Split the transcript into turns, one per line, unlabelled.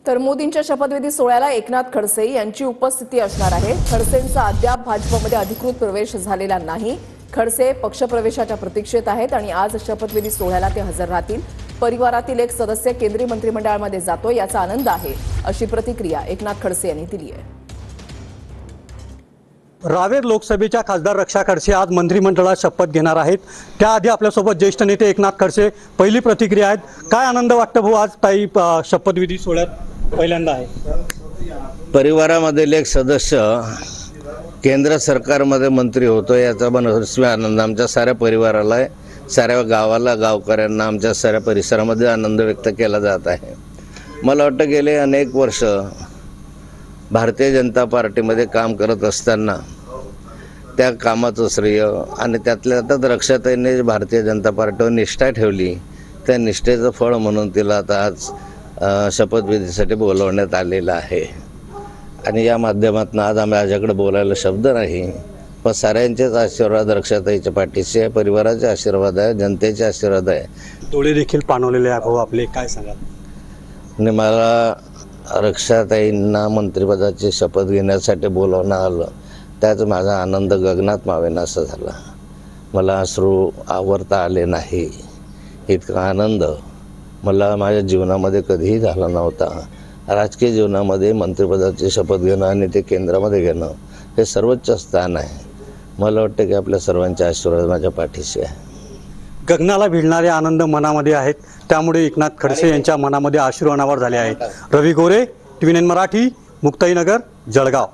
तर मोदींच्या शपथविधी सोहळ्याला एकनाथ खडसे यांची उपस्थिती असणार आहे। खडसेंचा अद्याप भाजपमध्ये अधिकृत प्रवेश झालेला नाही। खडसे पक्षप्रवेशाच्या प्रतीक्षेत आहेत आणि आज शपथविधी सोहळ्याला ते हजर राहतील। परिवारातील एक सदस्य केंद्रीय मंत्रिमंडळामध्ये जातो याचा आनंद आहे, अशी प्रतिक्रिया एकनाथ खडसे यांनी दिली आहे।
रावेर लोकसभेच्या खासदार रक्षा खडसे आज मंत्रिमंडळात शपथ घेणार आहेत। त्याआधी आपल्यासोबत ज्येष्ठ नेते एकनाथ खडसे, पहिली प्रतिक्रिया आहेत। काय आनंद वाटतं भाऊ, आज ताई शपथविधी सोहळ्यात पहिल्यांदा आहे।
परिवारामधील एक सदस्य केंद्र सरकारमध्ये मंत्री होतो याचा मनस्वी आनंद आमच्या साऱ्या परिवाराला आहे, साऱ्या गावाला, गावकऱ्यांना, आमच्या साऱ्या परिसरामध्ये आनंद व्यक्त केला जात आहे। मला वाटतं गेले अनेक वर्ष भारतीय जनता पार्टीमध्ये काम करत असताना त्या कामाचं श्रेय आणि त्यातल्या त्यात रक्षाताईंनी भारतीय जनता पार्टीवर निष्ठा ठेवली, त्या निष्ठेचं फळ म्हणून तिला आता आज शपथविधीसाठी बोलवण्यात आलेलं आहे। आणि या माध्यमातून आज माझ्याकडे बोलायला शब्द नाही, पण साऱ्यांचेच आशीर्वाद रक्षाताईच्या पाठीशी आहे, परिवाराचे आशीर्वाद आहे, जनतेचे आशीर्वाद आहे।
डोळे देखील पाणवलेले आहे भाऊ आपले, काय सांगाल?
आणि मला रक्षाताईंना मंत्रिपदाची शपथ घेण्यासाठी बोलावणं आलं, त्याच माझा आनंद गगनात मावेनासा झाला। मला अश्रू आवरता आले नाही, इतका आनंद मला माझ्या जीवनामध्ये कधीही झाला नव्हता। राजकीय जीवनामध्ये मंत्रिपदाची शपथ घेणं आणि ते केंद्रामध्ये घेणं हे सर्वोच्च स्थान आहे। मला वाटतं की आपल्या सर्वांचे आशीर्वाद माझ्या पाठीशी आहे।
गगनाला भिडणारे आनंद मनामध्ये आहेत, त्यामुळे एकनाथ खडसे यांच्या मनामध्ये अश्रू अनावर झाले आहेत। रवी गोरे, TVN मराठी, मुक्ताईनगर, जळगाव।